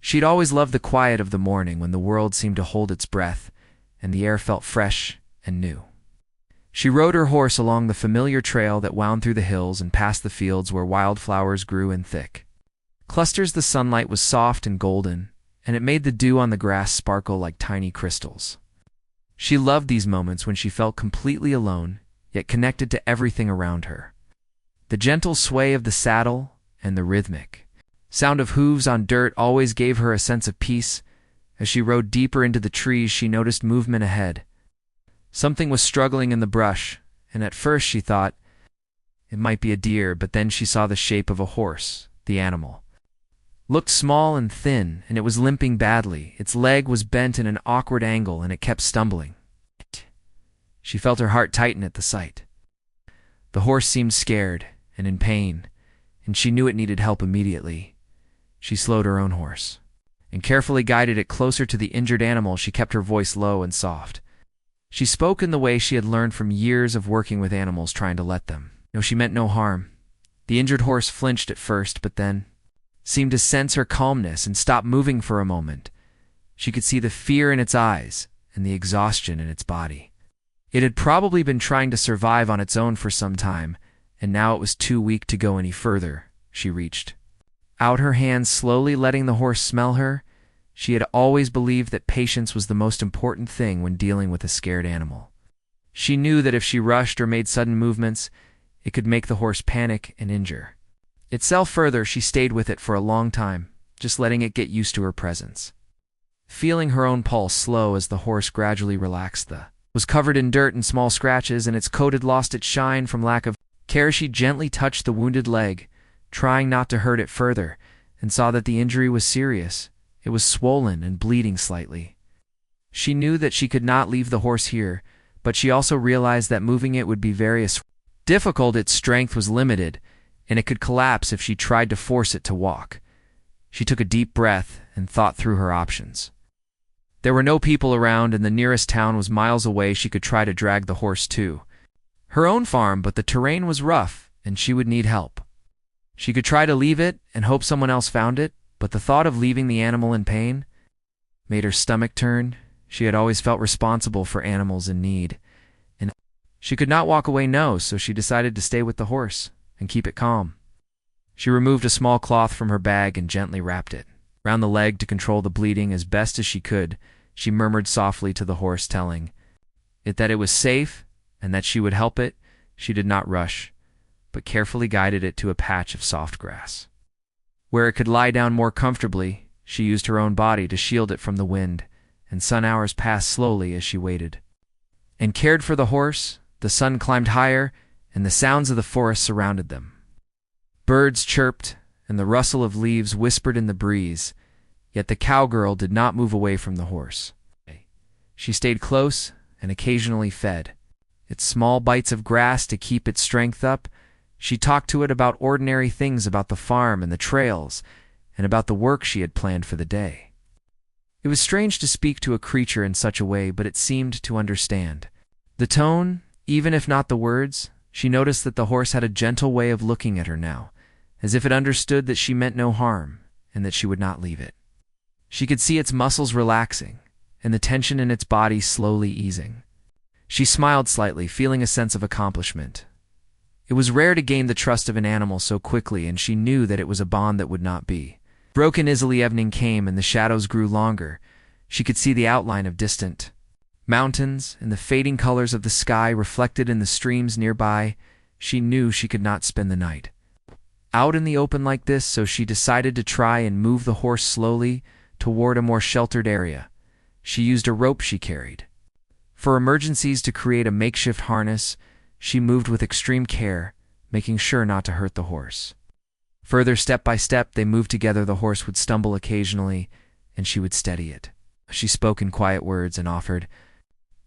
She'd always loved the quiet of the morning when the world seemed to hold its breath and the air felt fresh and new. She rode her horse along the familiar trail that wound through the hills and past the fields where wildflowers grew in thick clusters. The sunlight was soft and golden, and it made the dew on the grass sparkle like tiny crystals. She loved these moments when she felt completely alone, yet connected to everything around her. The gentle sway of the saddle and the rhythmic sound of hooves on dirt always gave her a sense of peace. As she rode deeper into the trees, she noticed movement ahead. Something was struggling in the brush, and at first she thought it might be a deer, but then she saw the shape of a horse. The animal looked small and thin, and it was limping badly. Its leg was bent in an awkward angle, and it kept stumbling. She felt her heart tighten at the sight. The horse seemed scared and in pain, and she knew it needed help immediately. She slowed her own horse and carefully guided it closer to the injured animal. She kept her voice low and soft. She spoke in the way she had learned from years of working with animals, trying to let them know she meant no harm. The injured horse flinched at first, but then seemed to sense her calmness and stopped moving for a moment. She could see the fear in its eyes and the exhaustion in its body. It had probably been trying to survive on its own for some time, and now it was too weak to go any further. She reached out her hands, slowly letting the horse smell her. She had always believed that patience was the most important thing when dealing with a scared animal. She knew that if she rushed or made sudden movements, it could make the horse panic and injure itself further. She stayed with it for a long time, just letting it get used to her presence. Feeling her own pulse slow as the horse gradually relaxed, was covered in dirt and small scratches, and its coat had lost its shine from lack of care. She gently touched the wounded leg, trying not to hurt it further, and saw that the injury was serious. It was swollen and bleeding slightly. She knew that she could not leave the horse here, but she also realized that moving it would be very difficult. Its strength was limited, and it could collapse if she tried to force it to walk. She took a deep breath and thought through her options. There were no people around, and the nearest town was miles away. She could try to drag the horse to her own farm, but the terrain was rough, and she would need help. She could try to leave it and hope someone else found it, but the thought of leaving the animal in pain made her stomach turn. She had always felt responsible for animals in need, and she could not walk away, so she decided to stay with the horse and keep it calm. She removed a small cloth from her bag and gently wrapped it around the leg to control the bleeding as best as she could. She murmured softly to the horse, telling it that it was safe and that she would help it. She did not rush, but carefully guided it to a patch of soft grass where it could lie down more comfortably. She used her own body to shield it from the wind, and sun hours passed slowly as she waited and cared for the horse. The sun climbed higher, and the sounds of the forest surrounded them. Birds chirped, and the rustle of leaves whispered in the breeze, yet the cowgirl did not move away from the horse. She stayed close and occasionally fed it small bites of grass to keep its strength up. She talked to it about ordinary things, about the farm and the trails, and about the work she had planned for the day. It was strange to speak to a creature in such a way, but it seemed to understand the tone, even if not the words. She noticed that the horse had a gentle way of looking at her now, as if it understood that she meant no harm and that she would not leave it. She could see its muscles relaxing and the tension in its body slowly easing. She smiled slightly, feeling a sense of accomplishment. It was rare to gain the trust of an animal so quickly, and she knew that it was a bond that would not be broken. Easily evening came, and the shadows grew longer. She could see the outline of distant mountains and the fading colors of the sky reflected in the streams nearby. She knew she could not spend the night out in the open like this, so she decided to try and move the horse slowly toward a more sheltered area. She used a rope she carried for emergencies to create a makeshift harness. She moved with extreme care, making sure not to hurt the horse. Further, step by step, they moved together. The horse would stumble occasionally, and she would steady it. She spoke in quiet words and offered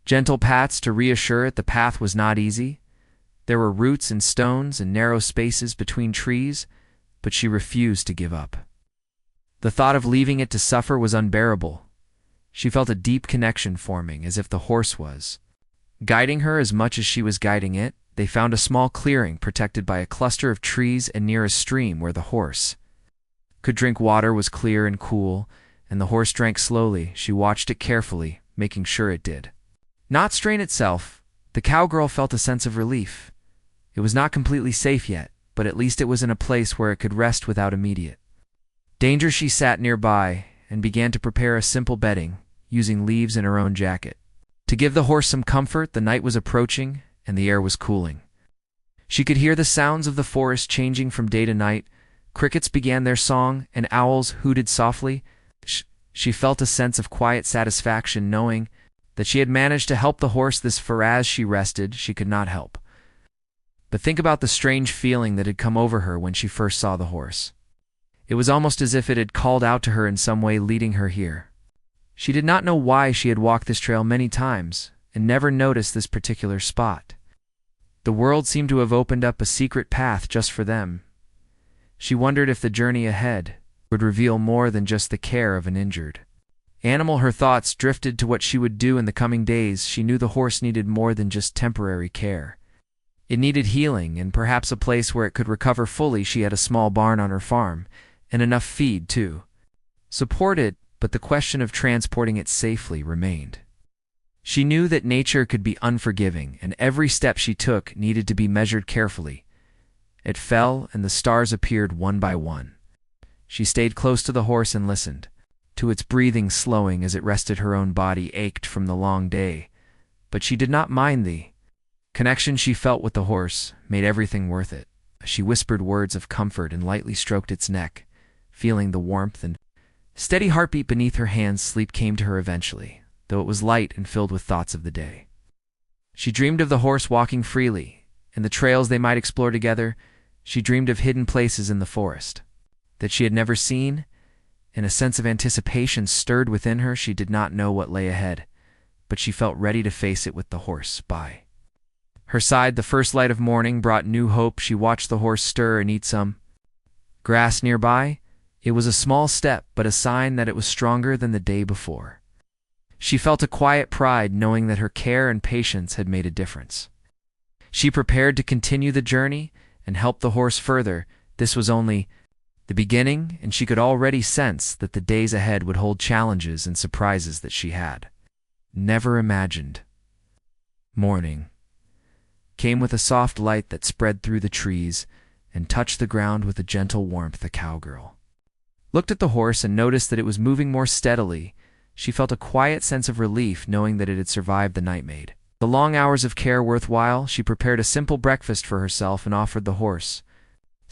gentle pats to reassure it. The path was not easy. There were roots and stones and narrow spaces between trees, but she refused to give up. The thought of leaving it to suffer was unbearable. She felt a deep connection forming, as if the horse was guiding her as much as she was guiding it. They found a small clearing protected by a cluster of trees and near a stream where the horse could drink. Water was clear and cool, and the horse drank slowly. She watched it carefully, making sure it did not strain itself. The cowgirl felt a sense of relief. It was not completely safe yet, but at least it was in a place where it could rest without immediate danger. She sat nearby and began to prepare a simple bedding, using leaves in her own jacket. To give the horse some comfort, the night was approaching and the air was cooling. She could hear the sounds of the forest changing from day to night. Crickets began their song and owls hooted softly. She felt a sense of quiet satisfaction knowing that she had managed to help the horse this far. As she rested, she could not help but think about the strange feeling that had come over her when she first saw the horse. It was almost as if it had called out to her in some way, leading her here. She did not know why she had walked this trail many times and never noticed this particular spot. The world seemed to have opened up a secret path just for them. She wondered if the journey ahead would reveal more than just the care of an injured animal. Her thoughts drifted to what she would do in the coming days. She knew the horse needed more than just temporary care. It needed healing and perhaps a place where it could recover fully. She had a small barn on her farm and enough feed to support it, but the question of transporting it safely remained. She knew that nature could be unforgiving, and every step she took needed to be measured carefully. It fell, and the stars appeared one by one. She stayed close to the horse and listened to its breathing slowing as it rested. Her own body ached from the long day, but she did not mind. The connection she felt with the horse made everything worth it. She whispered words of comfort and lightly stroked its neck, feeling the warmth and steady heartbeat beneath her hands. Sleep came to her eventually, though it was light and filled with thoughts of the day. She dreamed of the horse walking freely and the trails they might explore together. She dreamed of hidden places in the forest that she had never seen, and a sense of anticipation stirred within her. She did not know what lay ahead, but she felt ready to face it with the horse by her side. The first light of morning brought new hope. She watched the horse stir and eat some grass nearby. It was a small step, but a sign that it was stronger than the day before. She felt a quiet pride knowing that her care and patience had made a difference. She prepared to continue the journey and help the horse further. This was only the beginning, and she could already sense that the days ahead would hold challenges and surprises that she had never imagined. Morning came with a soft light that spread through the trees and touched the ground with a gentle warmth. The cowgirl looked at the horse and noticed that it was moving more steadily. She felt a quiet sense of relief knowing that it had survived the night. Made the long hours of care worthwhile. She prepared a simple breakfast for herself and offered the horse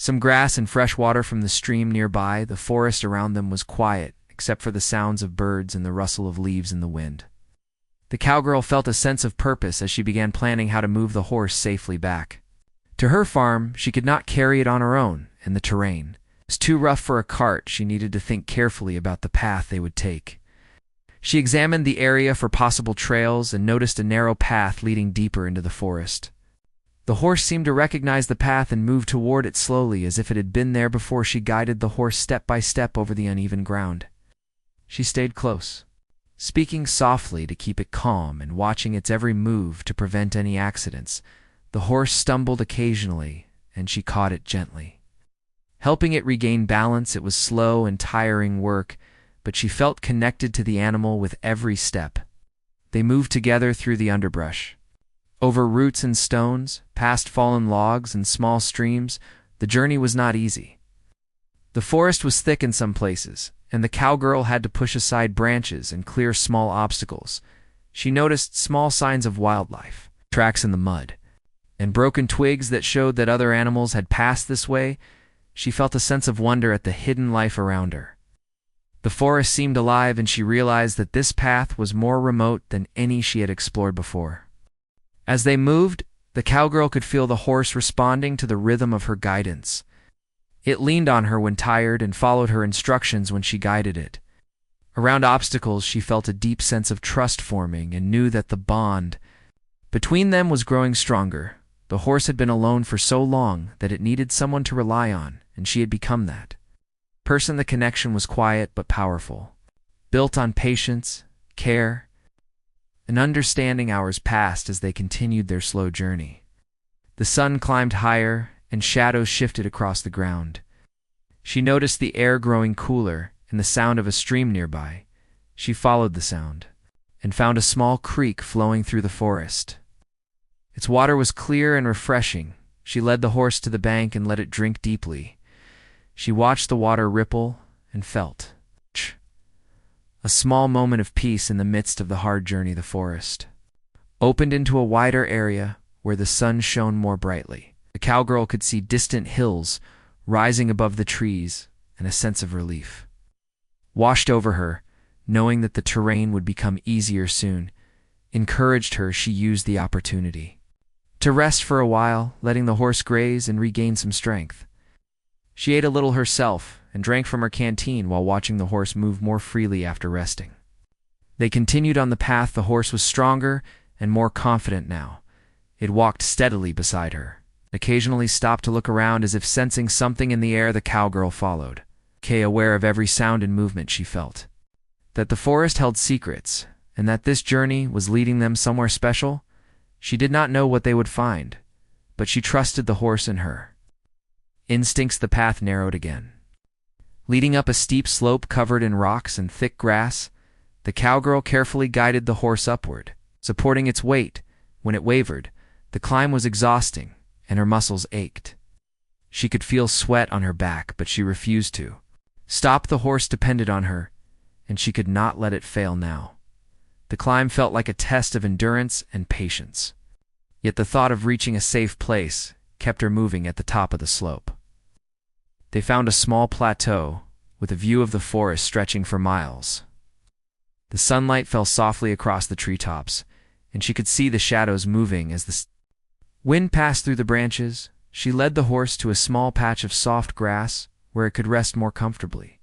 some grass and fresh water from the stream nearby. The forest around them was quiet, except for the sounds of birds and the rustle of leaves in the wind. The cowgirl felt a sense of purpose as she began planning how to move the horse safely back to her farm. She could not carry it on her own, and the terrain was too rough for a cart. She needed to think carefully about the path they would take. She examined the area for possible trails and noticed a narrow path leading deeper into the forest. The horse seemed to recognize the path and moved toward it slowly, as if it had been there before. She guided the horse step by step over the uneven ground. She stayed close, speaking softly to keep it calm and watching its every move to prevent any accidents. The horse stumbled occasionally, and she caught it gently, helping it regain balance. It was slow and tiring work, but she felt connected to the animal with every step. They moved together through the underbrush, over roots and stones, past fallen logs and small streams. The journey was not easy. The forest was thick in some places, and the cowgirl had to push aside branches and clear small obstacles. She noticed small signs of wildlife, tracks in the mud, and broken twigs that showed that other animals had passed this way. She felt a sense of wonder at the hidden life around her. The forest seemed alive, and she realized that this path was more remote than any she had explored before. As they moved, the cowgirl could feel the horse responding to the rhythm of her guidance. It leaned on her when tired and followed her instructions when she guided it. Around obstacles, she felt a deep sense of trust forming and knew that the bond between them was growing stronger. The horse had been alone for so long that it needed someone to rely on, and she had become that person. The connection was quiet but powerful, built on patience, care, and understanding. Hours passed as they continued their slow journey. The sun climbed higher, and shadows shifted across the ground. She noticed the air growing cooler, and the sound of a stream nearby. She followed the sound and found a small creek flowing through the forest. Its water was clear and refreshing. She led the horse to the bank and let it drink deeply. She watched the water ripple and felt a small moment of peace in the midst of the hard journey. The forest opened into a wider area where the sun shone more brightly. The cowgirl could see distant hills rising above the trees, and a sense of relief washed over her, knowing that the terrain would become easier soon. Encouraged her, she used the opportunity to rest for a while, letting the horse graze and regain some strength. She ate a little herself and drank from her canteen while watching the horse move more freely after resting. They continued on the path. The horse was stronger and more confident now. It walked steadily beside her, occasionally stopped to look around as if sensing something in the air. The cowgirl followed, aware of every sound and movement. She felt that the forest held secrets, and that this journey was leading them somewhere special. She did not know what they would find, but she trusted the horse and her instincts. The path narrowed again, leading up a steep slope covered in rocks and thick grass. The cowgirl carefully guided the horse upward, supporting its weight. When it wavered, the climb was exhausting, and her muscles ached. She could feel sweat on her back, but she refused to stop. The horse depended on her, and she could not let it fail now. The climb felt like a test of endurance and patience. Yet the thought of reaching a safe place kept her moving. At the top of the slope, they found a small plateau with a view of the forest stretching for miles. The sunlight fell softly across the treetops, and she could see the shadows moving as the wind passed through the branches. She led the horse to a small patch of soft grass where it could rest more comfortably.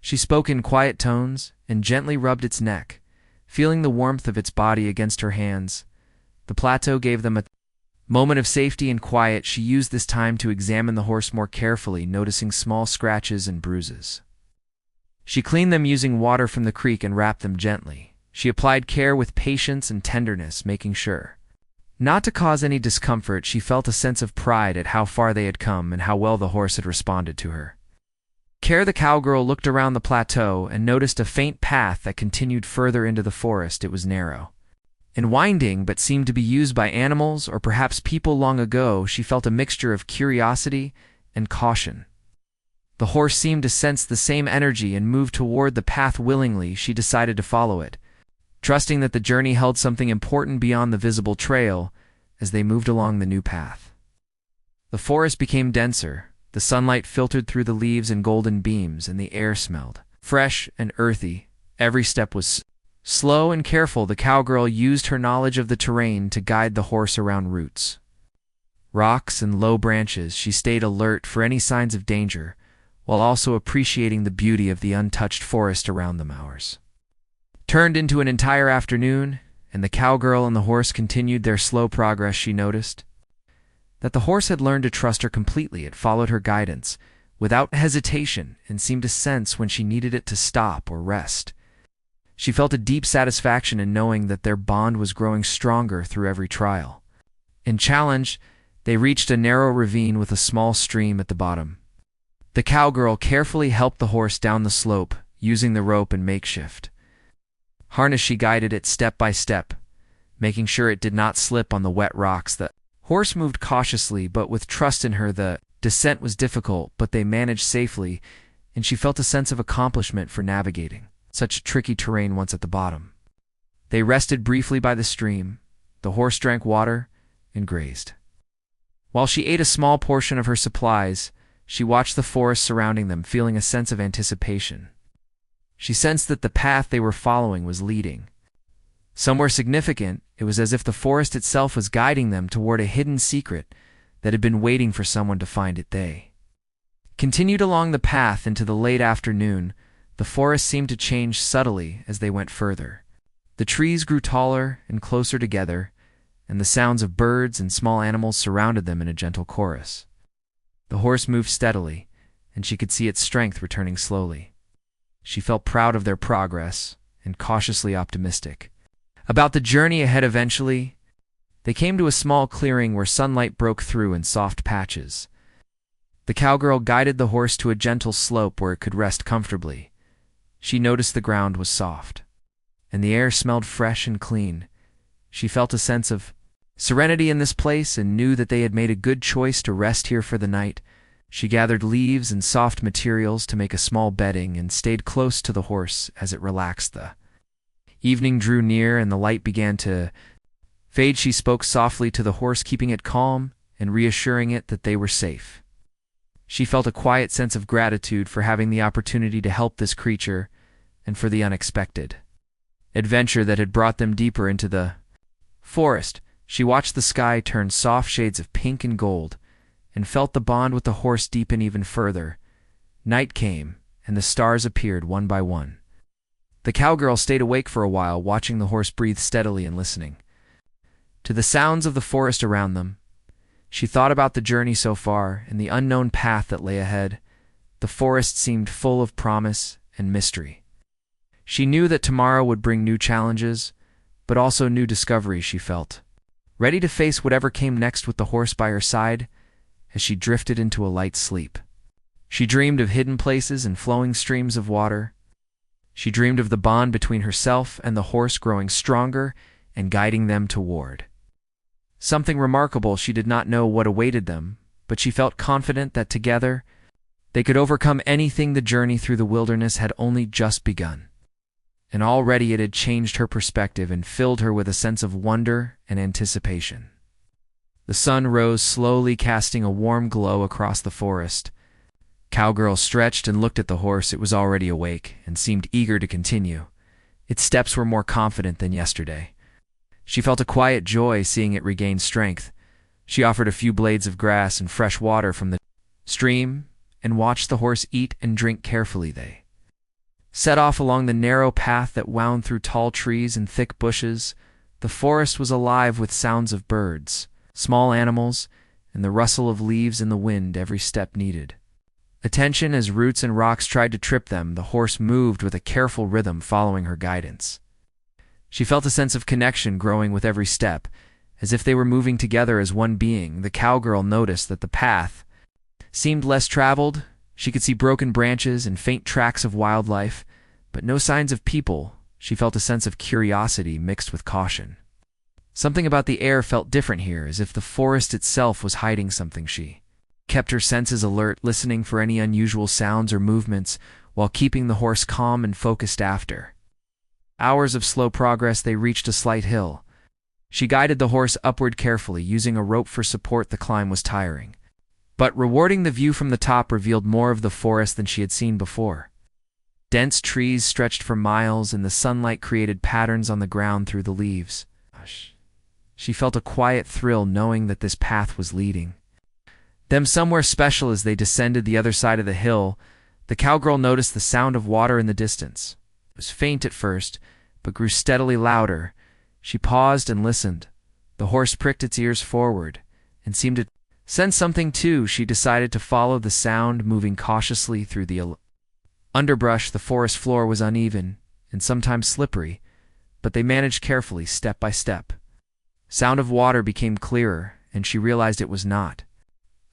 She spoke in quiet tones and gently rubbed its neck, feeling the warmth of its body against her hands. The plateau gave them a moment of safety and quiet. She used this time to examine the horse more carefully, noticing small scratches and bruises. She cleaned them using water from the creek and wrapped them gently. She applied care with patience and tenderness, making sure not to cause any discomfort. She felt a sense of pride at how far they had come and how well the horse had responded to her care. The cowgirl looked around the plateau and noticed a faint path that continued further into the forest. It was narrow and winding, but seemed to be used by animals or perhaps people long ago. She felt a mixture of curiosity and caution. The horse seemed to sense the same energy and moved toward the path willingly. She decided to follow it, trusting that the journey held something important beyond the visible trail. As they moved along the new path, the forest became denser. The sunlight filtered through the leaves in golden beams, and the air smelled fresh and earthy. Every step was slow and careful. The cowgirl used her knowledge of the terrain to guide the horse around roots, rocks, and low branches. She stayed alert for any signs of danger, while also appreciating the beauty of the untouched forest around them. Hours turned into an entire afternoon, and the cowgirl and the horse continued their slow progress. She noticed that the horse had learned to trust her completely. It followed her guidance without hesitation and seemed to sense when she needed it to stop or rest. She felt a deep satisfaction in knowing that their bond was growing stronger through every trial and challenge. They reached a narrow ravine with a small stream at the bottom. The cowgirl carefully helped the horse down the slope, using the rope and makeshift harness. She guided it step by step, making sure it did not slip on the wet rocks. The horse moved cautiously but with trust in her. The descent was difficult, but they managed safely, and she felt a sense of accomplishment for navigating such tricky terrain. Once at the bottom, they rested briefly by the stream. The horse drank water and grazed. While she ate a small portion of her supplies, she watched the forest surrounding them, feeling a sense of anticipation. She sensed that the path they were following was leading somewhere significant. It was as if the forest itself was guiding them toward a hidden secret that had been waiting for someone to find it. They continued along the path into the late afternoon. The forest seemed to change subtly as they went further. The trees grew taller and closer together, and the sounds of birds and small animals surrounded them in a gentle chorus. The horse moved steadily, and she could see its strength returning slowly. She felt proud of their progress and cautiously optimistic about the journey ahead. Eventually, they came to a small clearing where sunlight broke through in soft patches. The cowgirl guided the horse to a gentle slope where it could rest comfortably. She noticed the ground was soft, and the air smelled fresh and clean. She felt a sense of serenity in this place and knew that they had made a good choice to rest here for the night. She gathered leaves and soft materials to make a small bedding and stayed close to the horse as it relaxed. The evening drew near and the light began to fade. She spoke softly to the horse, keeping it calm and reassuring it that they were safe. She felt a quiet sense of gratitude for having the opportunity to help this creature and for the unexpected adventure that had brought them deeper into the forest. She watched the sky turn soft shades of pink and gold and felt the bond with the horse deepen even further. Night came, and the stars appeared one by one. The cowgirl stayed awake for a while, watching the horse breathe steadily and listening to the sounds of the forest around them. She thought about the journey so far and the unknown path that lay ahead. The forest seemed full of promise and mystery. She knew that tomorrow would bring new challenges, but also new discoveries. She felt ready to face whatever came next with the horse by her side as she drifted into a light sleep. She dreamed of hidden places and flowing streams of water. She dreamed of the bond between herself and the horse growing stronger and guiding them toward something remarkable. She did not know what awaited them, but she felt confident that together they could overcome anything. The journey through the wilderness had only just begun, and already it had changed her perspective and filled her with a sense of wonder and anticipation. The sun rose slowly, casting a warm glow across the forest. Cowgirl stretched and looked at the horse. It was already awake and seemed eager to continue. Its steps were more confident than yesterday. She felt a quiet joy seeing it regain strength. She offered a few blades of grass and fresh water from the stream and watched the horse eat and drink carefully. They set off along the narrow path that wound through tall trees and thick bushes. The forest was alive with sounds of birds, small animals, and the rustle of leaves in the wind. Every step needed attention as roots and rocks tried to trip them. The horse moved with a careful rhythm, following her guidance. She felt a sense of connection growing with every step, as if they were moving together as one being. The cowgirl noticed that the path seemed less traveled. She could see broken branches and faint tracks of wildlife, but no signs of people. She felt a sense of curiosity mixed with caution. Something about the air felt different here, as if the forest itself was hiding something. She kept her senses alert, listening for any unusual sounds or movements, while keeping the horse calm and focused. After hours of slow progress, they reached a slight hill. She guided the horse upward carefully, using a rope for support. The climb was tiring, but rewarding. The view from the top revealed more of the forest than she had seen before. Dense trees stretched for miles, and the sunlight created patterns on the ground through the leaves. She felt a quiet thrill knowing that this path was leading them somewhere special. As they descended the other side of the hill, the cowgirl noticed the sound of water in the distance. It was faint at first, but grew steadily louder. She paused and listened. The horse pricked its ears forward and seemed to sense something too. She decided to follow the sound, moving cautiously through the underbrush. The forest floor was uneven and sometimes slippery, but they managed carefully, step by step. Sound of water became clearer, and she realized it was not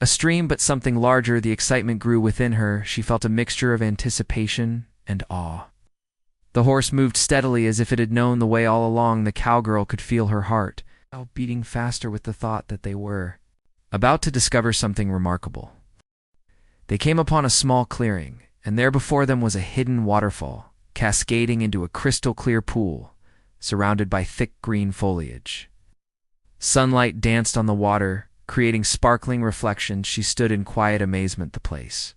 a stream but something larger. The excitement grew within her. She felt a mixture of anticipation and awe. The horse moved steadily, as if it had known the way all along. The cowgirl could feel her heart beating faster with the thought that they were about to discover something remarkable. They came upon a small clearing, and there before them was a hidden waterfall, cascading into a crystal-clear pool, surrounded by thick green foliage. Sunlight danced on the water, creating sparkling reflections. She stood in quiet amazement. The place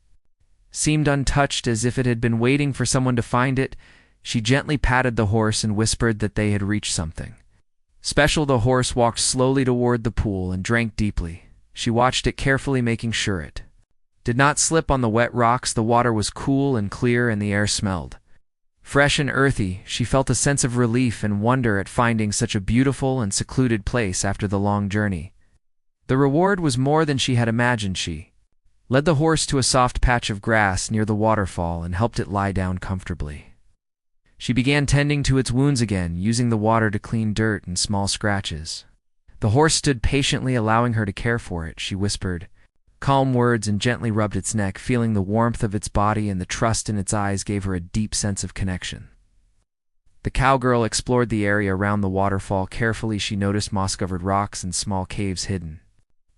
seemed untouched, as if it had been waiting for someone to find it. She gently patted the horse and whispered that they had reached something special. The horse walked slowly toward the pool and drank deeply. She watched it carefully, making sure it did not slip on the wet rocks. The water was cool and clear, and the air smelled fresh and earthy. She felt a sense of relief and wonder at finding such a beautiful and secluded place after the long journey. The reward was more than she had imagined. She led the horse to a soft patch of grass near the waterfall and helped it lie down comfortably. She began tending to its wounds again, using the water to clean dirt and small scratches. The horse stood patiently, allowing her to care for it. She whispered, calm words and gently rubbed its neck, feeling the warmth of its body and the trust in its eyes gave her a deep sense of connection. The cowgirl explored the area around the waterfall carefully. She noticed moss-covered rocks and small caves hidden.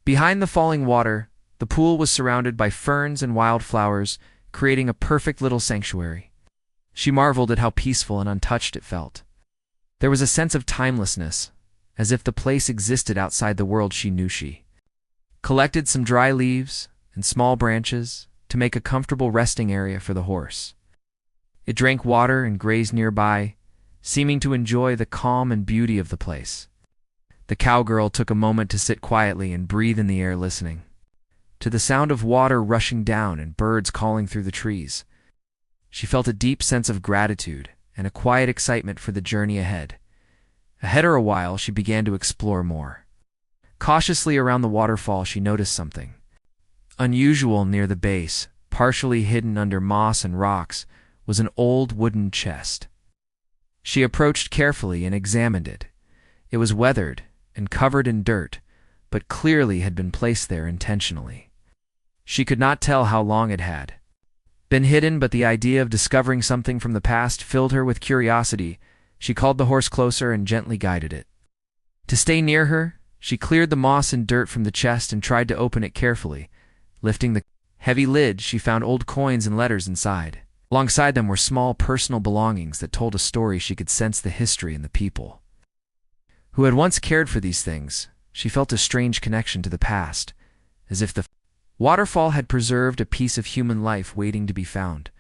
Behind the falling water, the pool was surrounded by ferns and wildflowers, creating a perfect little sanctuary. She marveled at how peaceful and untouched it felt. There was a sense of timelessness, as if the place existed outside the world she knew. She collected some dry leaves and small branches to make a comfortable resting area for the horse. It drank water and grazed nearby, seeming to enjoy the calm and beauty of the place. The cowgirl took a moment to sit quietly and breathe in the air, listening to the sound of water rushing down and birds calling through the trees. She felt a deep sense of gratitude and a quiet excitement for the journey ahead. Ahead of a while, she began to explore more. Cautiously around the waterfall, she noticed something unusual near the base. Partially hidden under moss and rocks was an old wooden chest. She approached carefully and examined it. It was weathered and covered in dirt, but clearly had been placed there intentionally. She could not tell how long it had been hidden, but the idea of discovering something from the past filled her with curiosity. She called the horse closer and gently guided it. To stay near her, she cleared the moss and dirt from the chest and tried to open it carefully. Lifting the heavy lid, she found old coins and letters inside. Alongside them were small personal belongings that told a story. She could sense the history and the people who had once cared for these things. She felt a strange connection to the past, as if the waterfall had preserved a piece of human life waiting to be found.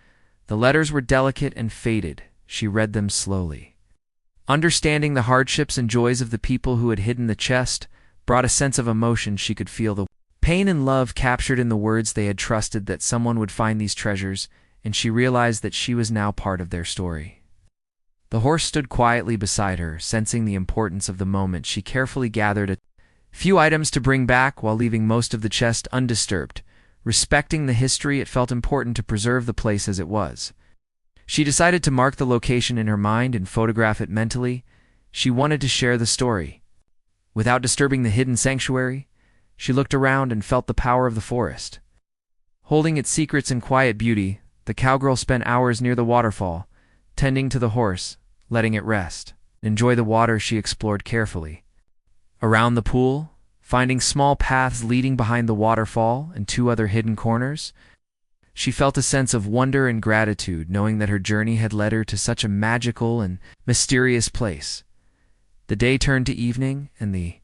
The letters were delicate and faded. She read them slowly. Understanding the hardships and joys of the people who had hidden the chest brought a sense of emotion. She could feel the pain and love captured in the words. They had trusted that someone would find these treasures, and she realized that she was now part of their story. The horse stood quietly beside her, sensing the importance of the moment. She carefully gathered a few items to bring back while leaving most of the chest undisturbed. Respecting the history, it felt important to preserve the place as it was. She decided to mark the location in her mind and photograph it mentally. She wanted to share the story without disturbing the hidden sanctuary. She looked around and felt the power of the forest. Holding its secrets in quiet beauty, the cowgirl spent hours near the waterfall, tending to the horse, letting it rest. Enjoy the water, she explored carefully. Around the pool, finding small paths leading behind the waterfall and 2 other hidden corners, she felt a sense of wonder and gratitude, knowing that her journey had led her to such a magical and mysterious place. The day turned to evening, and the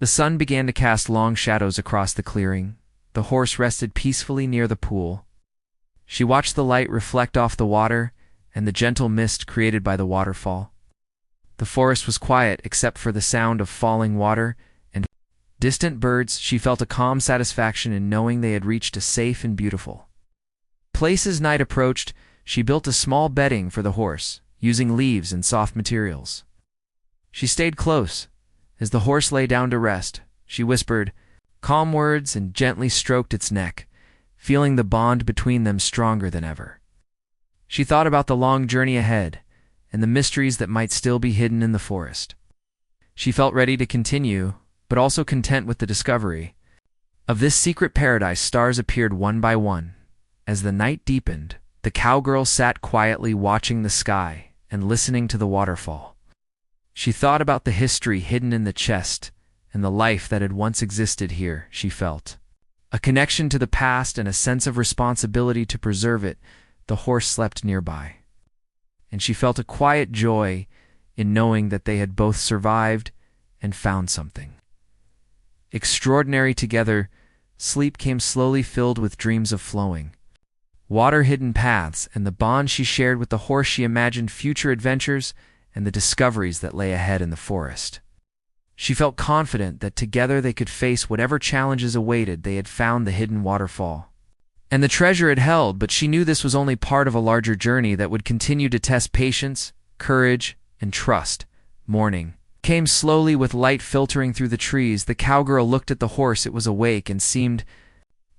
sun began to cast long shadows across the clearing. The horse rested peacefully near the pool. She watched the light reflect off the water and the gentle mist created by the waterfall. The forest was quiet except for the sound of falling water and distant birds. She felt a calm satisfaction in knowing they had reached a safe and beautiful place. As night approached, she built a small bedding for the horse, using leaves and soft materials. She stayed close. As the horse lay down to rest, she whispered calm words and gently stroked its neck, feeling the bond between them stronger than ever. She thought about the long journey ahead and the mysteries that might still be hidden in the forest. She felt ready to continue, but also content with the discovery of this secret paradise. Stars appeared one by one. As the night deepened, the cowgirl sat quietly watching the sky and listening to the waterfall. She thought about the history hidden in the chest and the life that had once existed here. She felt a connection to the past and a sense of responsibility to preserve it. The horse slept nearby, and she felt a quiet joy in knowing that they had both survived and found something extraordinary together. Sleep came slowly, filled with dreams of flowing water-hidden paths and the bond she shared with the horse. She imagined future adventures and the discoveries that lay ahead in the forest. She felt confident that together they could face whatever challenges awaited. They had found the hidden waterfall and the treasure it held, but she knew this was only part of a larger journey that would continue to test patience, courage, and trust. Morning came slowly with light filtering through the trees. The cowgirl looked at the horse. It was awake and seemed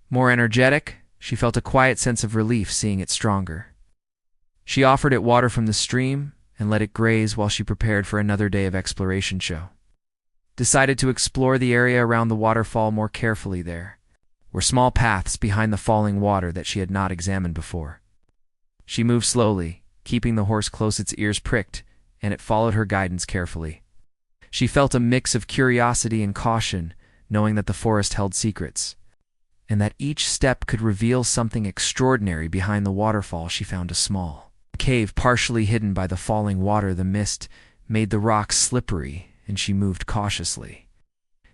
more energetic. She felt a quiet sense of relief seeing it stronger. She offered it water from the stream and let it graze while she prepared for another day of exploration. Decided to explore the area around the waterfall more carefully there. were small paths behind the falling water that she had not examined before. She moved slowly, keeping the horse close, its ears pricked, and it followed her guidance carefully. She felt a mix of curiosity and caution, knowing that the forest held secrets, and that each step could reveal something extraordinary. Behind the waterfall, she found a small cave partially hidden by the falling water. The mist made the rocks slippery, and she moved cautiously.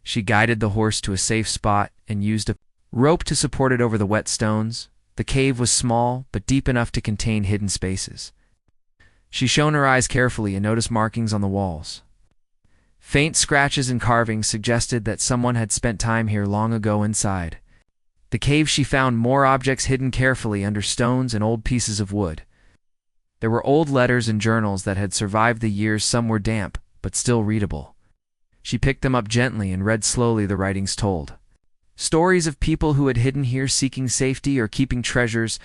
She guided the horse to a safe spot and used a rope to support it over the wet stones. The cave was small, but deep enough to contain hidden spaces. She shone her eyes carefully and noticed markings on the walls. Faint scratches and carvings suggested that someone had spent time here long ago. Inside the cave, she found more objects hidden carefully under stones and old pieces of wood. There were old letters and journals that had survived the years. Some were damp, but still readable. She picked them up gently and read slowly. The writings told stories of people who had hidden here, seeking safety or keeping treasures.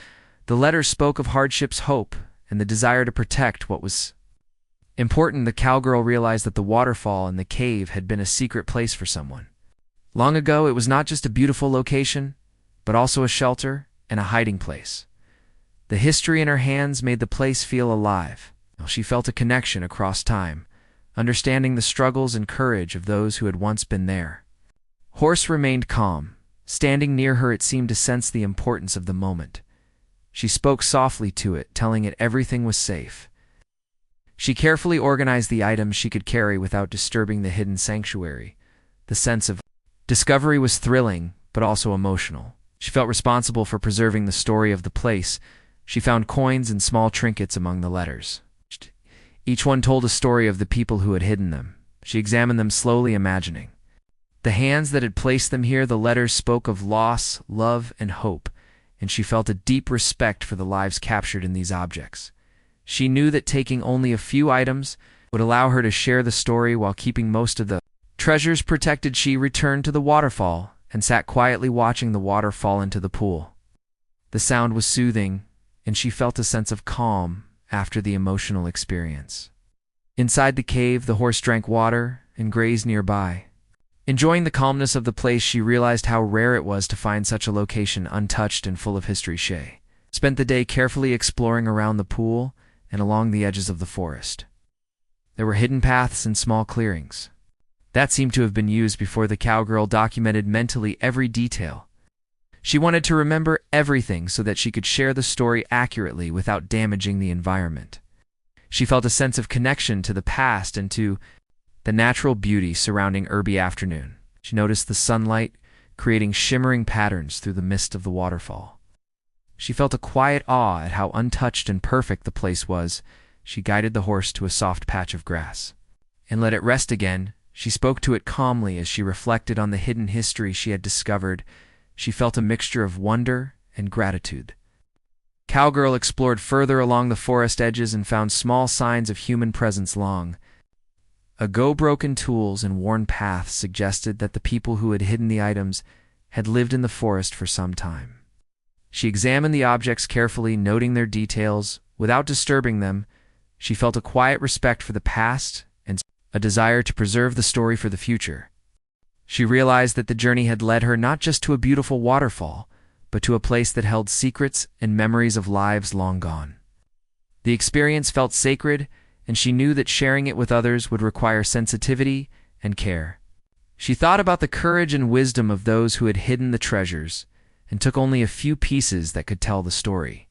The letters spoke of hardships, hope, and the desire to protect what was important. The cowgirl realized that the waterfall and the cave had been a secret place for someone. Long ago, it was not just a beautiful location, but also a shelter and a hiding place. The history in her hands made the place feel alive. She felt a connection across time, understanding the struggles and courage of those who had once been there. Horse remained calm. Standing near her, it seemed to sense the importance of the moment. She spoke softly to it, telling it everything was safe. She carefully organized the items she could carry without disturbing the hidden sanctuary. The sense of discovery was thrilling, but also emotional. She felt responsible for preserving the story of the place. She found coins and small trinkets among the letters. Each one told a story of the people who had hidden them. She examined them slowly, imagining the hands that had placed them here. The letters spoke of loss, love, and hope, and she felt a deep respect for the lives captured in these objects. She knew that taking only a few items would allow her to share the story while keeping most of the treasures protected. She returned to the waterfall and sat quietly watching the water fall into the pool. The sound was soothing, and she felt a sense of calm after the emotional experience. Inside the cave, the horse drank water and grazed nearby. Enjoying the calmness of the place, she realized how rare it was to find such a location untouched and full of history. She spent the day carefully exploring around the pool and along the edges of the forest. There were hidden paths and small clearings that seemed to have been used before. The cowgirl documented mentally every detail. She wanted to remember everything so that she could share the story accurately without damaging the environment. She felt a sense of connection to the past and to the natural beauty surrounding Irby afternoon. She noticed the sunlight creating shimmering patterns through the mist of the waterfall. She felt a quiet awe at how untouched and perfect the place was. She guided the horse to a soft patch of grass and let it rest again. She spoke to it calmly as she reflected on the hidden history she had discovered. She felt a mixture of wonder and gratitude. Cowgirl explored further along the forest edges and found small signs of human presence. Long ago, broken tools and worn paths suggested that the people who had hidden the items had lived in the forest for some time. She examined the objects carefully, noting their details without disturbing them. She felt a quiet respect for the past and a desire to preserve the story for the future. She realized that the journey had led her not just to a beautiful waterfall, but to a place that held secrets and memories of lives long gone. The experience felt sacred, and she knew that sharing it with others would require sensitivity and care. She thought about the courage and wisdom of those who had hidden the treasures and took only a few pieces that could tell the story.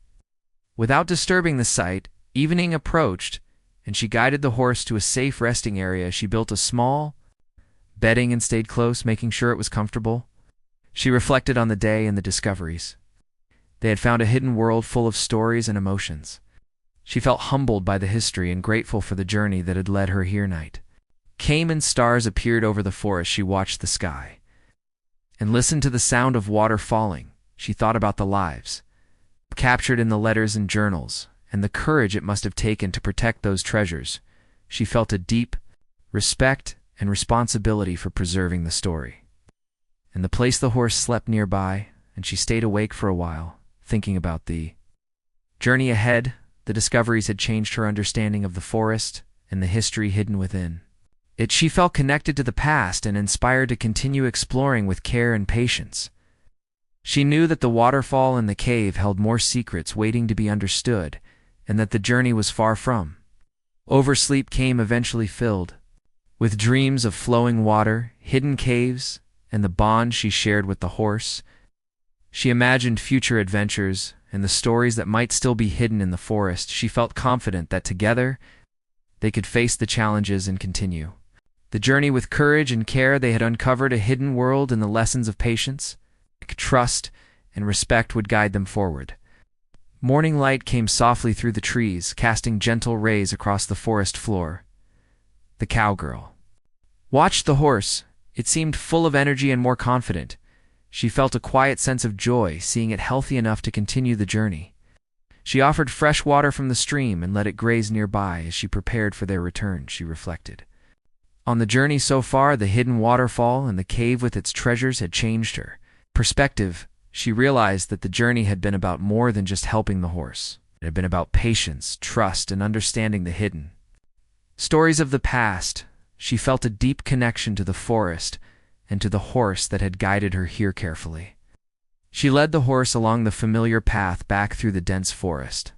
Without disturbing the site, evening approached, and she guided the horse to a safe resting area. She built a small bedding and stayed close, making sure it was comfortable. She reflected on the day and the discoveries. They had found a hidden world full of stories and emotions. She felt humbled by the history and grateful for the journey that had led her here. Night came and stars appeared over the forest. She watched the sky and listened to the sound of water falling. She thought about the lives captured in the letters and journals and the courage it must have taken to protect those treasures. She felt a deep respect and responsibility for preserving the story. In the place, the horse slept nearby, and she stayed awake for a while, thinking about the journey ahead. The discoveries had changed her understanding of the forest and the history hidden within it. She felt connected to the past and inspired to continue exploring with care and patience. She knew that the waterfall and the cave held more secrets waiting to be understood, and that the journey was far from. Oversleep came eventually filled with dreams of flowing water, hidden caves, and the bond she shared with the horse. She imagined future adventures and the stories that might still be hidden in the forest. She felt confident that together they could face the challenges and continue the journey with courage and care. They had uncovered a hidden world, and the lessons of patience, trust, and respect would guide them forward. Morning light came softly through the trees, casting gentle rays across the forest floor. The cowgirl watched the horse. It seemed full of energy and more confident. She felt a quiet sense of joy, seeing it healthy enough to continue the journey. She offered fresh water from the stream and let it graze nearby as she prepared for their return. She reflected on the journey so far. The hidden waterfall and the cave with its treasures had changed her perspective. She realized that the journey had been about more than just helping the horse. It had been about patience, trust, and understanding the hidden stories of the past. She felt a deep connection to the forest and to the horse that had guided her here carefully. She led the horse along the familiar path back through the dense forest.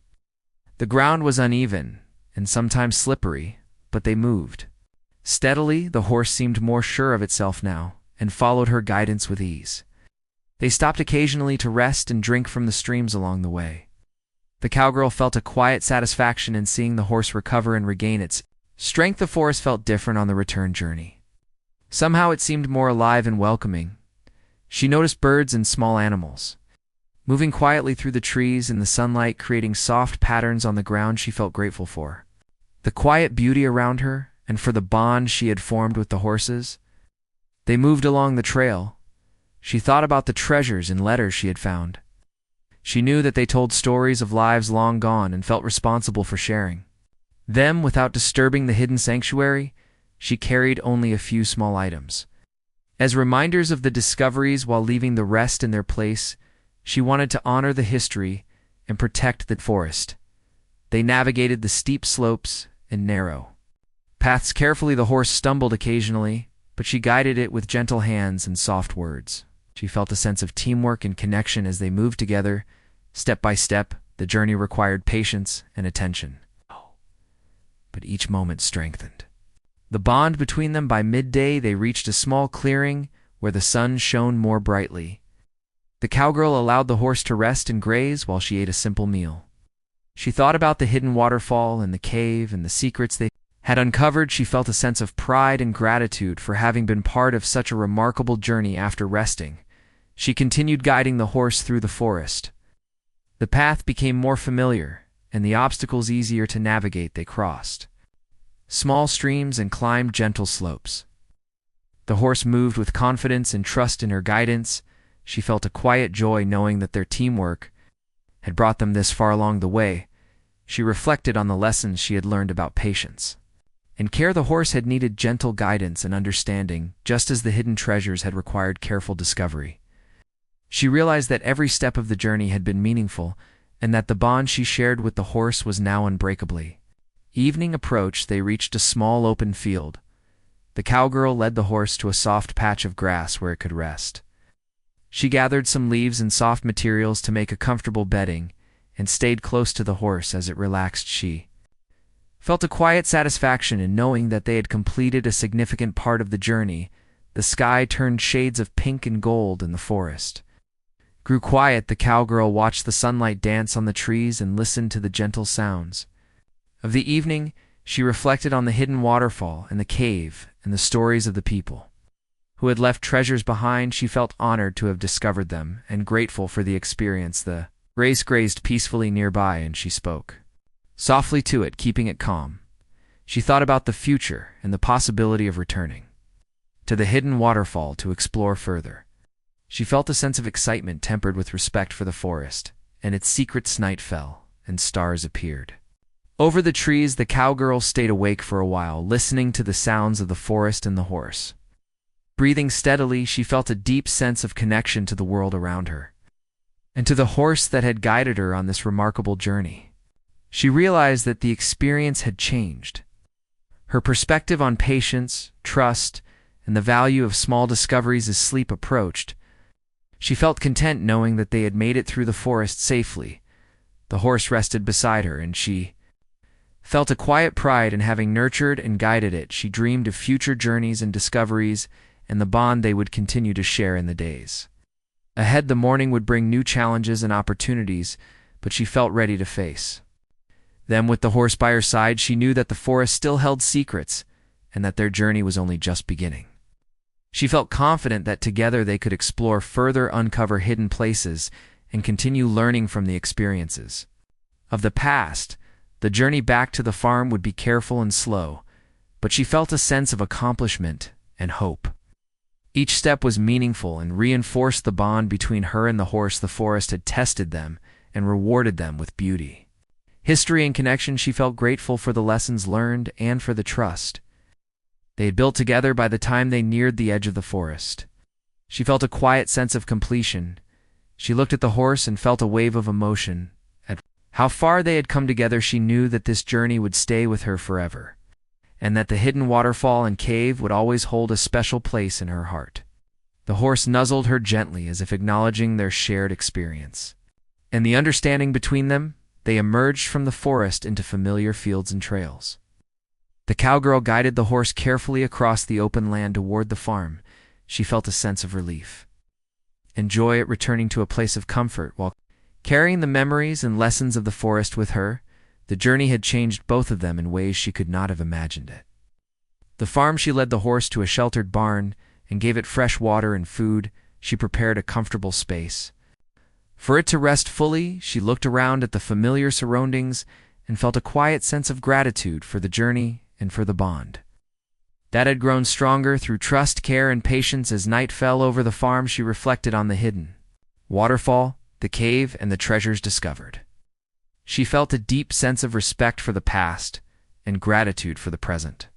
The ground was uneven and sometimes slippery, but they moved steadily. The horse seemed more sure of itself now and followed her guidance with ease. They stopped occasionally to rest and drink from the streams along the way. The cowgirl felt a quiet satisfaction in seeing the horse recover and regain its strength. The forest felt different on the return journey. Somehow it seemed more alive and welcoming. She noticed birds and small animals moving quietly through the trees in the sunlight, creating soft patterns on the ground. She felt grateful for the quiet beauty around her and for the bond she had formed with the horses. They moved along the trail. She thought about the treasures and letters she had found. She knew that they told stories of lives long gone and felt responsible for sharing them without disturbing the hidden sanctuary. She carried only a few small items as reminders of the discoveries while leaving the rest in their place. She wanted to honor the history and protect the forest. They navigated the steep slopes and narrow paths carefully. The horse stumbled occasionally, but she guided it with gentle hands and soft words. She felt a sense of teamwork and connection as they moved together. Step by step, the journey required patience and attention, but each moment strengthened the bond between them. By midday, they reached a small clearing where the sun shone more brightly. The cowgirl allowed the horse to rest and graze while she ate a simple meal. She thought about the hidden waterfall and the cave and the secrets they had uncovered. She felt a sense of pride and gratitude for having been part of such a remarkable journey. After resting, she continued guiding the horse through the forest. The path became more familiar and the obstacles easier to navigate. They crossed small streams and climbed gentle slopes. The horse moved with confidence and trust in her guidance. She felt a quiet joy knowing that their teamwork had brought them this far along the way. She reflected on the lessons she had learned about patience and care. The horse had needed gentle guidance and understanding, just as the hidden treasures had required careful discovery. She realized that every step of the journey had been meaningful, and that the bond she shared with the horse was now unbreakably. Evening approached. They reached a small open field. The cowgirl led the horse to a soft patch of grass where it could rest. She gathered some leaves and soft materials to make a comfortable bedding and stayed close to the horse as it relaxed. She felt a quiet satisfaction in knowing that they had completed a significant part of the journey. The sky turned shades of pink and gold, and the forest grew quiet. The cowgirl watched the sunlight dance on the trees and listened to the gentle sounds of the evening. She reflected on the hidden waterfall and the cave and the stories of the people who had left treasures behind. She felt honored to have discovered them and grateful for the experience. The race grazed peacefully nearby, and she spoke softly to it, keeping it calm. She thought about the future and the possibility of returning to the hidden waterfall to explore further. She felt a sense of excitement tempered with respect for the forest and its secrets. Night fell, and stars appeared over the trees. The cowgirl stayed awake for a while, listening to the sounds of the forest and the horse. Breathing steadily, she felt a deep sense of connection to the world around her and to the horse that had guided her on this remarkable journey. She realized that the experience had changed her perspective on patience, trust, and the value of small discoveries. As sleep approached, She felt content knowing that they had made it through the forest safely. The horse rested beside her, and she felt a quiet pride in having nurtured and guided it. She dreamed of future journeys and discoveries, and the bond they would continue to share in the days ahead. The morning would bring new challenges and opportunities, but she felt ready to face them. With the horse by her side, she knew that the forest still held secrets, and that their journey was only just beginning. She felt confident that together they could explore further, uncover hidden places, and continue learning from the experiences of the past. The journey back to the farm would be careful and slow, but she felt a sense of accomplishment and hope. Each step was meaningful and reinforced the bond between her and the horse. The forest had tested them and rewarded them with beauty, history, and connection. She felt grateful for the lessons learned and for the trust they had built together. By the time they neared the edge of the forest, she felt a quiet sense of completion. She looked at the horse and felt a wave of emotion at how far they had come together. She knew that this journey would stay with her forever, and that the hidden waterfall and cave would always hold a special place in her heart. The horse nuzzled her gently, as if acknowledging their shared experience and the understanding between them. They emerged from the forest into familiar fields and trails. The cowgirl guided the horse carefully across the open land toward the farm. She felt a sense of relief and joy at returning to a place of comfort while carrying the memories and lessons of the forest with her. The journey had changed both of them in ways she could not have imagined it. The farm, she led the horse to a sheltered barn and gave it fresh water and food. She prepared a comfortable space for it to rest fully. She looked around at the familiar surroundings and felt a quiet sense of gratitude for the journey and for the bond that had grown stronger through trust, care, and patience. As night fell over the farm, she reflected on the hidden waterfall, the cave, and the treasures discovered. She felt a deep sense of respect for the past and gratitude for the present.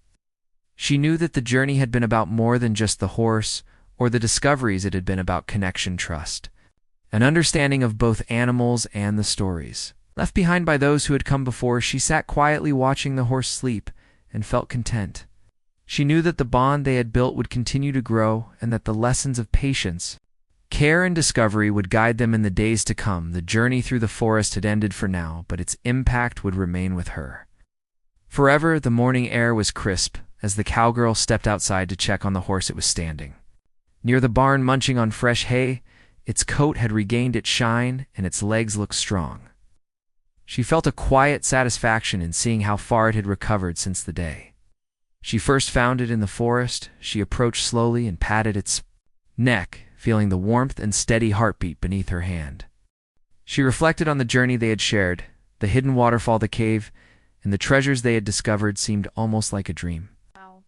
She knew that the journey had been about more than just the horse or the discoveries. It had been about connection, trust, an understanding of both animals and the stories left behind by those who had come before. She sat quietly watching the horse sleep and felt content. She knew that the bond they had built would continue to grow, and that the lessons of patience, care, and discovery would guide them in the days to come. The journey through the forest had ended for now, but its impact would remain with her forever. The morning air was crisp as the cowgirl stepped outside to check on the horse. It was standing near the barn, munching on fresh hay. Its coat had regained its shine, and its legs looked strong. She felt a quiet satisfaction in seeing how far it had recovered since the day she first found it in the forest. She approached slowly and patted its neck, feeling the warmth and steady heartbeat beneath her hand. She reflected on the journey they had shared. The hidden waterfall, the cave, and the treasures they had discovered seemed almost like a dream. Wow.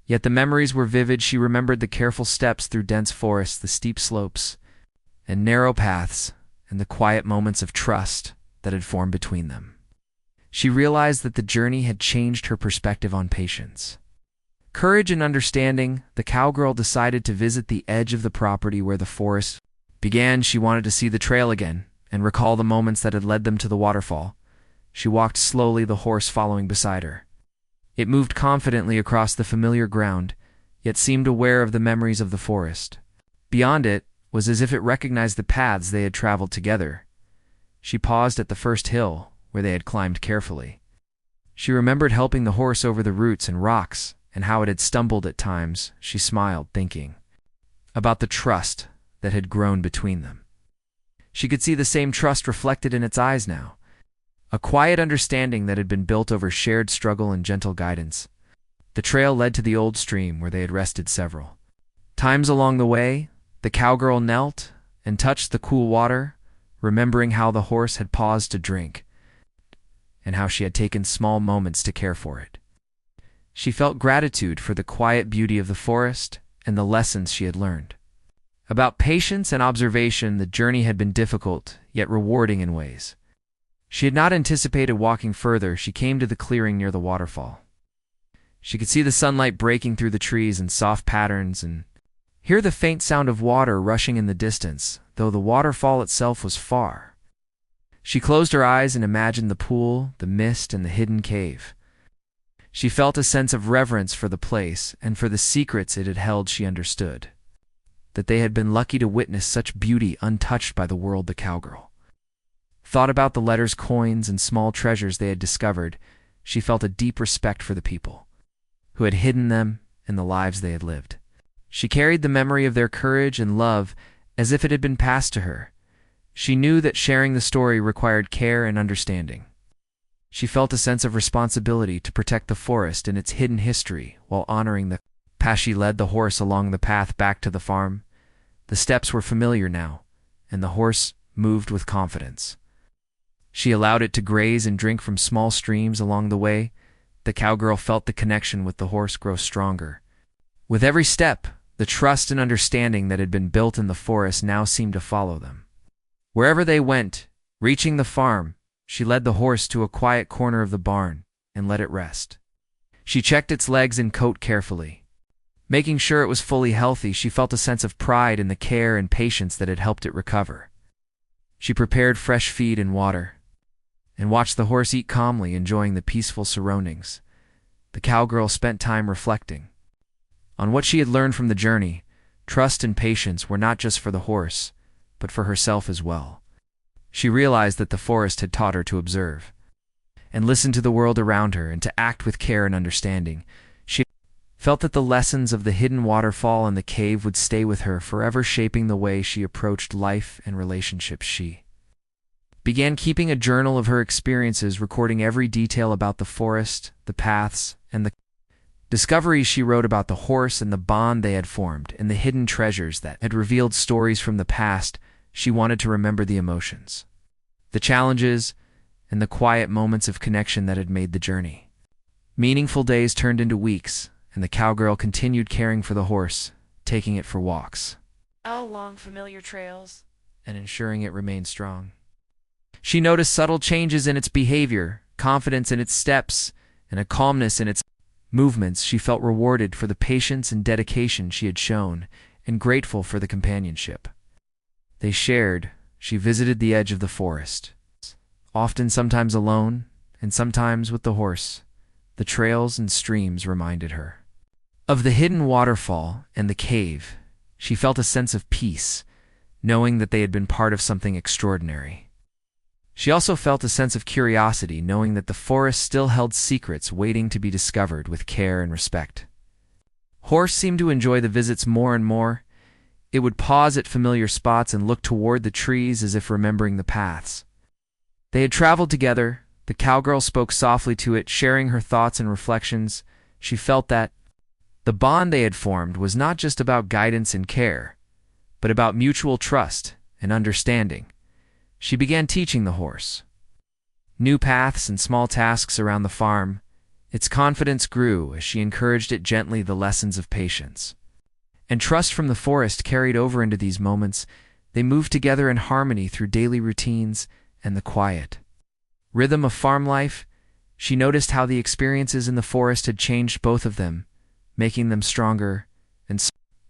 Yet the memories were vivid. She remembered the careful steps through dense forests, the steep slopes and narrow paths, and the quiet moments of trust that had formed between them. She realized that the journey had changed her perspective on patience, courage, and understanding. The cowgirl decided to visit the edge of the property where the forest began. She wanted to see the trail again and recall the moments that had led them to the waterfall. She walked slowly, the horse following beside her. It moved confidently across the familiar ground, yet seemed aware of the memories of the forest. Beyond it was as if it recognized the paths they had traveled together. She paused at the first hill, where they had climbed carefully. She remembered helping the horse over the roots and rocks, and how it had stumbled at times. She smiled, thinking about the trust that had grown between them. She could see the same trust reflected in its eyes now, a quiet understanding that had been built over shared struggle and gentle guidance. The trail led to the old stream where they had rested several times along the way. The cowgirl knelt and touched the cool water, remembering how the horse had paused to drink, and how she had taken small moments to care for it. She felt gratitude for the quiet beauty of the forest and the lessons she had learned about patience and observation. The journey had been difficult, yet rewarding in ways she had not anticipated. Walking further, she came to the clearing near the waterfall. She could see the sunlight breaking through the trees in soft patterns and hear the faint sound of water rushing in the distance, though the waterfall itself was far. She closed her eyes and imagined the pool, the mist, and the hidden cave. She felt a sense of reverence for the place and for the secrets it had held. She understood that they had been lucky to witness such beauty untouched by the world. The cowgirl thought about the letters, coins, and small treasures they had discovered. She felt a deep respect for the people who had hidden them and the lives they had lived. She carried the memory of their courage and love as if it had been passed to her. She knew that sharing the story required care and understanding. She felt a sense of responsibility to protect the forest and its hidden history while honoring the past. She led the horse along the path back to the farm. The steps were familiar now, and the horse moved with confidence. She allowed it to graze and drink from small streams along the way. The cowgirl felt the connection with the horse grow stronger. With every step, the trust and understanding that had been built in the forest now seemed to follow them. Wherever they went, reaching the farm, she led the horse to a quiet corner of the barn and let it rest. She checked its legs and coat carefully. Making sure it was fully healthy, she felt a sense of pride in the care and patience that had helped it recover. She prepared fresh feed and water, and watched the horse eat calmly, enjoying the peaceful surroundings. The cowgirl spent time reflecting on what she had learned from the journey. Trust and patience were not just for the horse, but for herself as well. She realized that the forest had taught her to observe and listen to the world around her and to act with care and understanding. She felt that the lessons of the hidden waterfall and the cave would stay with her forever, shaping the way she approached life and relationships. She began keeping a journal of her experiences, recording every detail about the forest, the paths, and the discoveries. She wrote about the horse and the bond they had formed, and the hidden treasures that had revealed stories from the past. She wanted to remember the emotions, the challenges, and the quiet moments of connection that had made the journey meaningful. Days turned into weeks, and the cowgirl continued caring for the horse, taking it for walks along familiar trails and ensuring it remained strong. She noticed subtle changes in its behavior, confidence in its steps, and a calmness in its movements. She felt rewarded for the patience and dedication she had shown, and grateful for the companionship they shared. She visited the edge of the forest, often sometimes alone, and sometimes with the horse. The trails and streams reminded her of the hidden waterfall and the cave. She felt a sense of peace, knowing that they had been part of something extraordinary. She also felt a sense of curiosity, knowing that the forest still held secrets waiting to be discovered with care and respect. Horse seemed to enjoy the visits more and more. It would pause at familiar spots and look toward the trees as if remembering the paths they had traveled together. The cowgirl spoke softly to it, sharing her thoughts and reflections. She felt that the bond they had formed was not just about guidance and care, but about mutual trust and understanding. She began teaching the horse new paths and small tasks around the farm. Its confidence grew as she encouraged it gently. The lessons of patience and trust from the forest carried over into these moments. They moved together in harmony through daily routines and the quiet rhythm of farm life. She noticed how the experiences in the forest had changed both of them, making them stronger and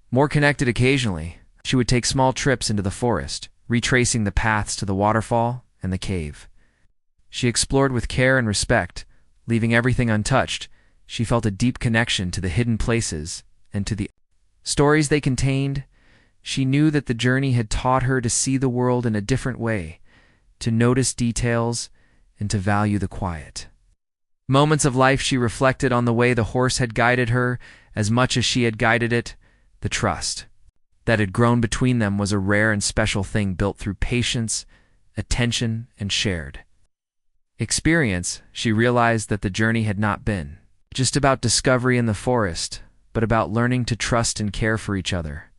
more connected. Occasionally, she would take small trips into the forest, retracing the paths to the waterfall and the cave. She explored with care and respect, leaving everything untouched. She felt a deep connection to the hidden places and to the stories they contained. She knew that the journey had taught her to see the world in a different way, to notice details, and to value the quiet moments of life. She reflected on the way the horse had guided her as much as she had guided it. The trust that had grown between them was a rare and special thing, built through patience, attention, and shared experience. She realized that the journey had not been just about discovery in the forest, but about learning to trust and care for each other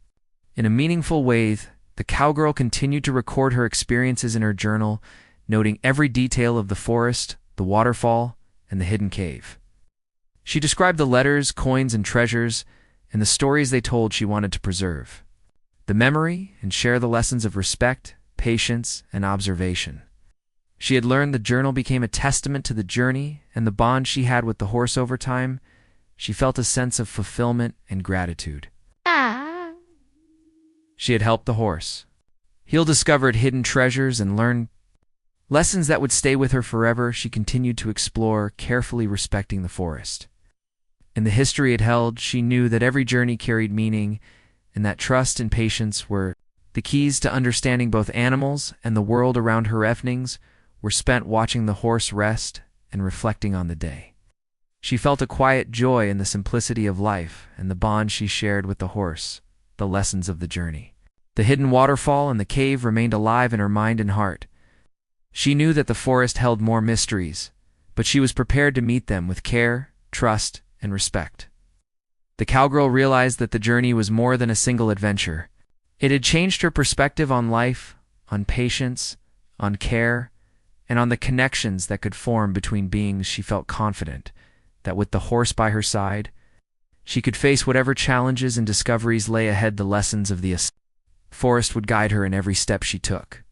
in a meaningful way. The cowgirl continued to record her experiences in her journal, noting every detail of the forest, the waterfall, and the hidden cave. She described the letters, coins, and treasures, and the stories they told. She wanted to preserve the memory and share the lessons of respect, patience, and observation. She had learned. The journal became a testament to the journey and the bond she had with the horse. Over time, she felt a sense of fulfillment and gratitude. She had helped the horse heal, discovered hidden treasures, and learned lessons that would stay with her forever. She continued to explore, carefully respecting the forest and the history it held. She knew that every journey carried meaning, and that trust and patience were the keys to understanding both animals and the world around her. Evenings were spent watching the horse rest and reflecting on the day. She felt a quiet joy in the simplicity of life and the bond she shared with the horse, the lessons of the journey. The hidden waterfall and the cave remained alive in her mind and heart. She knew that the forest held more mysteries, but she was prepared to meet them with care, trust, and respect. The cowgirl realized that the journey was more than a single adventure. It had changed her perspective on life, on patience, on care, and on the connections that could form between beings. She felt confident that with the horse by her side, she could face whatever challenges and discoveries lay ahead. The lessons of the forest would guide her in every step she took.